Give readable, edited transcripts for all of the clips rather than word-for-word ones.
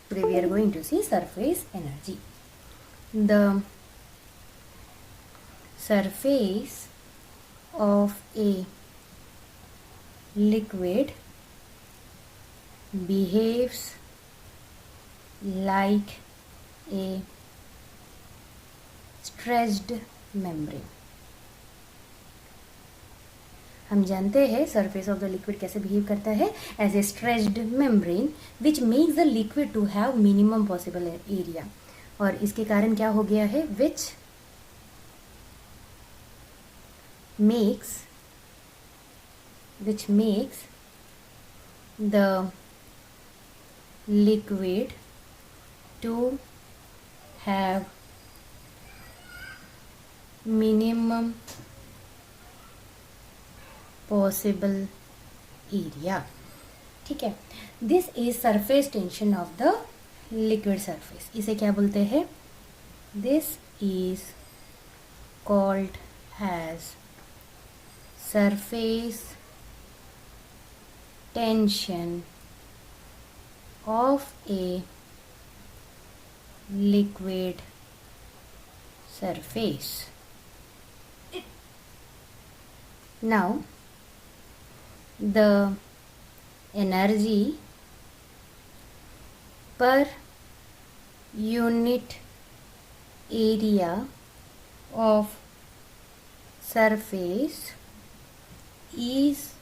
Today we are going to see surface energy. The surface of a liquid behaves like a stretched membrane. हम जानते हैं surface of the liquid कैसे behave करता है, as a stretched membrane which makes the liquid to have minimum possible area. और इसके कारण क्या हो गया है, which makes the liquid to have minimum possible area. ठीक है, this is surface tension of the liquid surface. इसे क्या बोलते हैं, this is called as surface tension of a liquid surface. Now the energy per unit area of surface is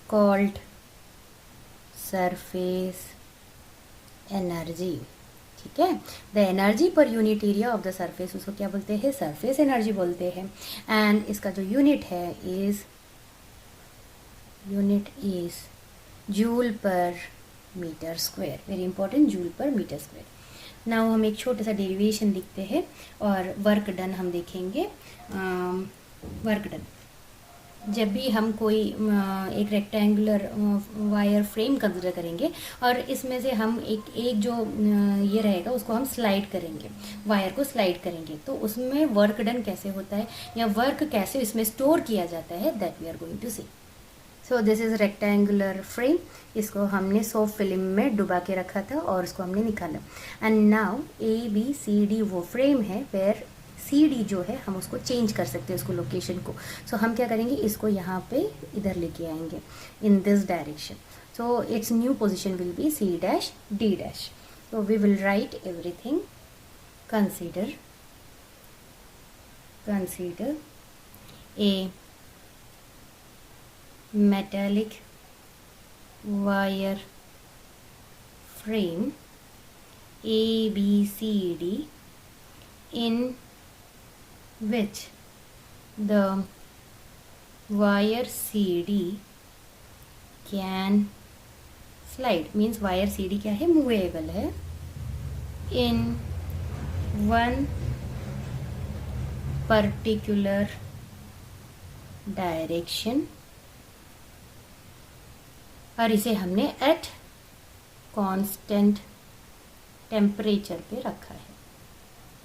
called surface energy. ठीक है, the energy पर unit area of the surface, उसको क्या बोलते हैं, सरफेस एनर्जी बोलते हैं. And इसका जो unit is joule per metre square. Very important, joule per metre square. Now हम एक छोटा सा डेरिवेशन लिखते हैं और वर्क डन हम देखेंगे. वर्क डन, जब भी हम कोई एक रेक्टेंगुलर वायर फ्रेम कंसिडर करेंगे और इसमें से हम एक जो ये रहेगा उसको हम स्लाइड करेंगे, वायर को स्लाइड करेंगे, तो उसमें वर्क डन कैसे होता है या वर्क कैसे इसमें स्टोर किया जाता है, that we are going to see. So this is rectangular frame. इसको हमने सोप फिल्म में डुबा के रखा था और उसको हमने निकाला. एंड नाउ ABCD वो फ्रेम है वेयर CD जो है हम उसको चेंज कर सकते हैं, उसको लोकेशन को. सो हम क्या करेंगे, इसको यहाँ पे इधर लेके आएंगे in this direction. So its new position will be C', D'. So we will write everything. Consider a metallic wire frame ABCD in which the wire CD can slide. Means wire CD क्या है, movable है in one particular direction. और इसे हमने at constant temperature पे रखा है.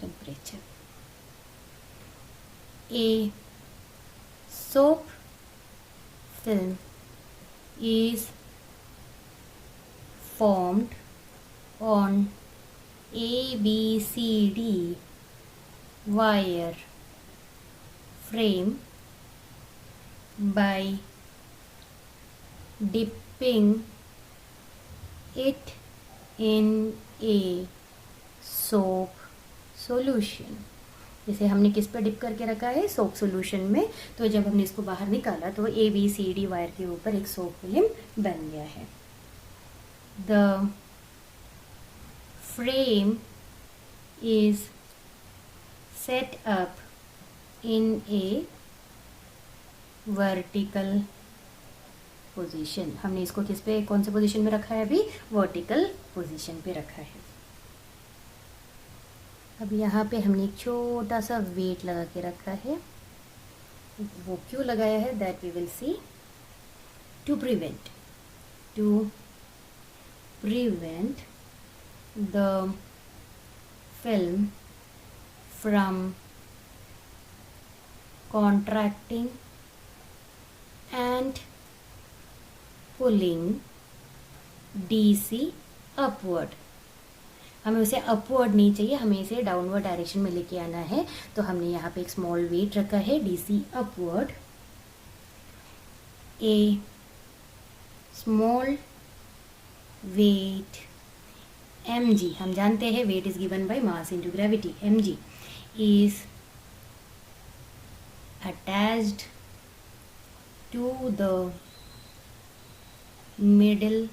Temperature. A soap film is formed on ABCD wire frame by dipping it in a soap solution. इसे हमने किस पर डिप करके रखा है, सोप सोल्यूशन में. तो जब हमने इसको बाहर निकाला तो ABCD वायर के ऊपर एक सोप फिल्म बन गया है. The frame is set up in A vertical position. हमने इसको किस पे, कौन से पोजीशन में रखा है, अभी वर्टिकल पोजीशन पे रखा है. अब यहाँ पे हमने एक छोटा सा वेट लगा के रखा है. वो क्यों लगाया है, that we will see. To prevent the film from contracting and pulling DC upward. हमें उसे अपवर्ड नहीं चाहिए, हमें इसे डाउनवर्ड डायरेक्शन में लेके आना है। तो हमने यहाँ पे एक स्मॉल वेट रखा है DC upward, a small weight mg, हम जानते हैं weight is given by mass into gravity, mg is attached to the middle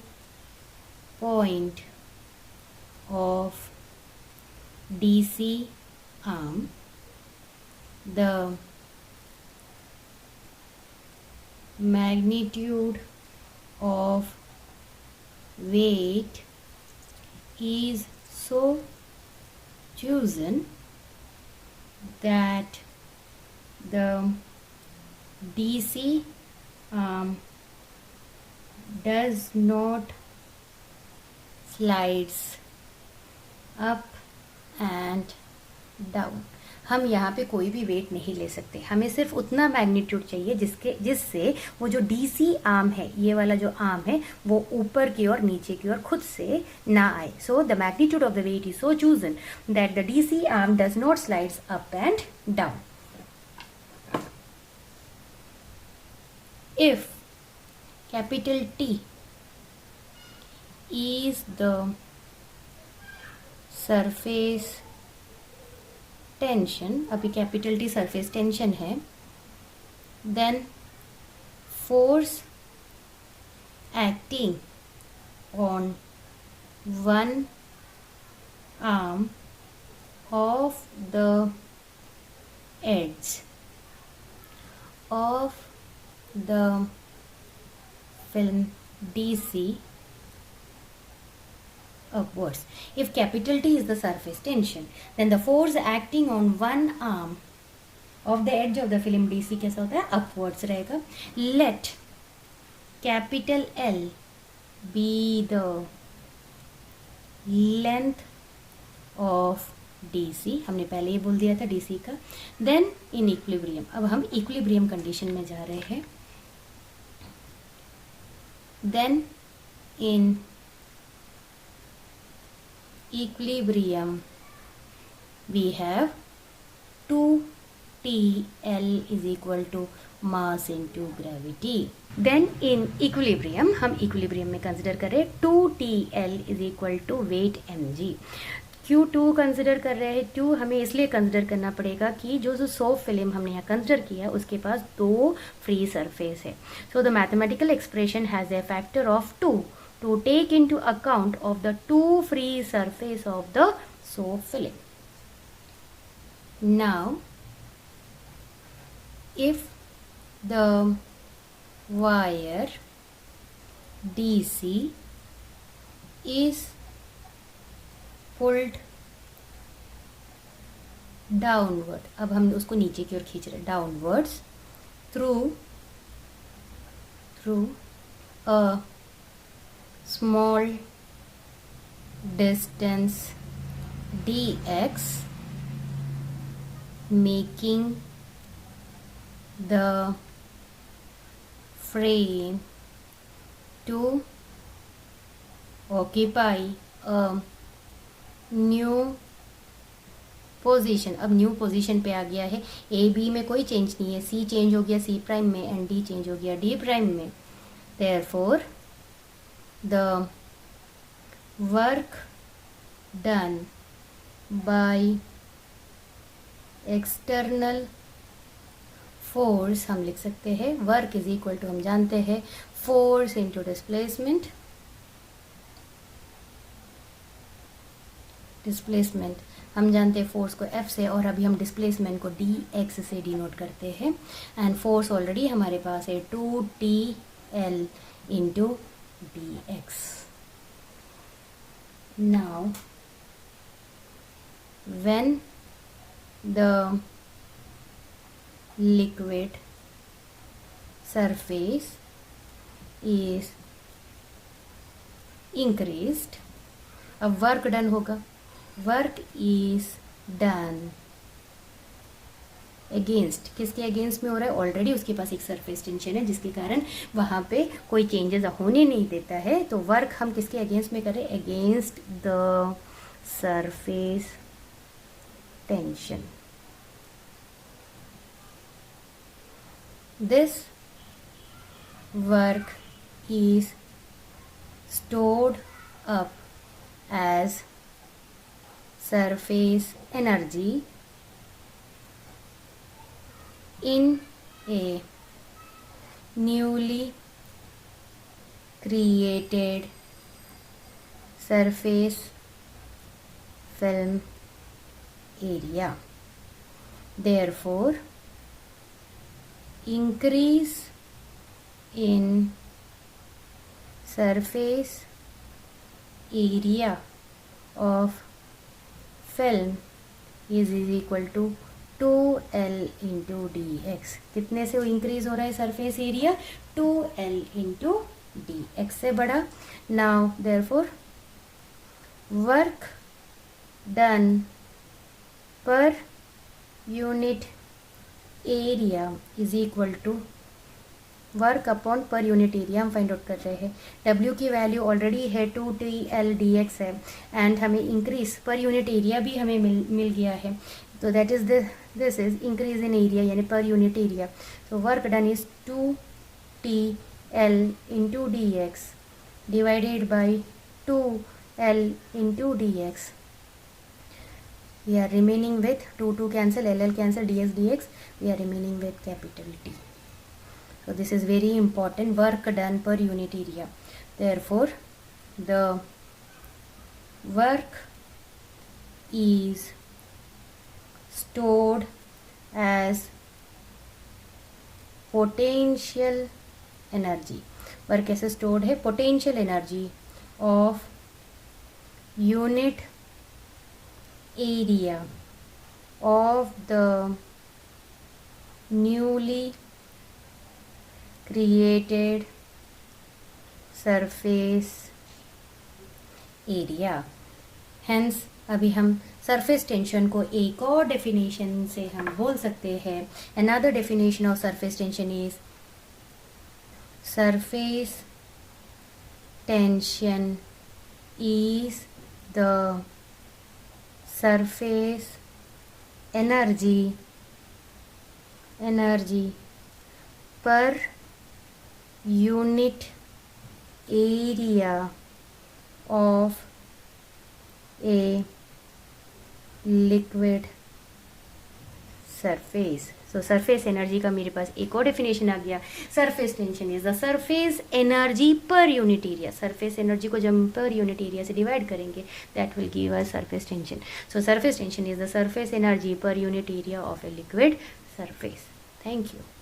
point of DC arm. The magnitude of weight is so chosen that the DC arm does not slides up and down. हम यहाँ पे कोई भी wait नहीं ले सकते, हमें सिर्फ उतना मैग्नीट्यूड चाहिए जिससे वो जो DC आर्म है, ये वाला जो आर्म है, वो ऊपर की ओर नीचे की ओर खुद से ना आए. So the magnitude of the weight is so chosen that the DC arm does not slides up and down. If capital T is the surface tension, अभी कैपिटल T सरफेस टेंशन है, then force acting on one arm of the edge of the film DC upwards. If capital T is the surface tension, then the force acting on one arm of the edge of the film DC कैसा होता है, upwards रहेगा. Let capital L be the length of DC, हमने पहले ही बोल दिया था DC का. Then in equilibrium, अब हम equilibrium condition में जा रहे हैं. Then in equilibrium we have 2TL is equal to mass into gravity. Then in equilibrium, हम equilibrium में कंसिडर करें 2TL is equal to weight mg. क्यों 2 कंसिडर कर रहे हैं? 2 हमें इसलिए कंसिडर करना पड़ेगा कि जो सॉफ्ट फिल्म हमने यहाँ कंसिडर किया है उसके पास 2 फ्री सरफेस है. So the mathematical expression has a factor of 2 to take into account of the 2 free surface of the soap film. Now, if the wire DC is pulled downward, अब हम उसको नीचे की ओर खींच रहे हैं, downwards through a small distance dx, making the frame to occupy a new position. अब new position पे आ गया है. ए बी में कोई चेंज नहीं है, सी चेंज हो गया सी प्राइम में एंड डी चेंज हो गया डी प्राइम में. Therefore the work done by external force, हम लिख सकते हैं वर्क इज इक्वल टू, हम जानते हैं फोर्स इंटू डिस्प्लेसमेंट. डिस्प्लेसमेंट हम जानते हैं फोर्स को F से, और अभी हम डिस्प्लेसमेंट को dx से डिनोट करते हैं. एंड फोर्स ऑलरेडी हमारे पास है 2TL into dx. Now, when the liquid surface is increased, अब वर्क डन होगा. वर्क इज डन अगेंस्ट, किसके अगेंस्ट में हो रहा है? ऑलरेडी उसके पास एक सरफेस टेंशन है जिसके कारण वहाँ पे कोई चेंजेस होने नहीं देता है. तो वर्क हम किसके अगेंस्ट में करें? Against the surface tension. This work is stored up as surface energy in a newly created surface film area. Therefore, increase in surface area of film is equal to 2L into dx. कितने से increase हो रहा है surface area? 2L into dx से बड़ा. Now therefore work done per unit area is equal to work upon पर unit area हम find out कर रहे हैं. W की वैल्यू ऑलरेडी है 2TL/dx है एंड हमें इंक्रीज पर यूनिट एरिया भी हमें मिल गया है. तो that is this is increase in area यानी per unit area. So work done is 2TL into dx divided by 2L into dx. We are remaining with 2 cancel, LL cancel, dx. We are remaining with capital T. So this is very important, work done per unit area. Therefore, the work is stored as potential energy. Work कैसे stored है? Potential energy of unit area of the newly created surface area. Hence अभी हम surface tension को एक और definition से हम बोल सकते हैं. Another definition of surface tension is surface tension is the surface energy per unit area of a liquid surface. So surface energy का मेरे पास एक और डेफिनेशन आ गया. surface tension is the surface energy per unit area. surface energy को जब per unit area से divide करेंगे that will give us surface tension. So surface tension is the surface energy per unit area of a liquid surface. Thank you.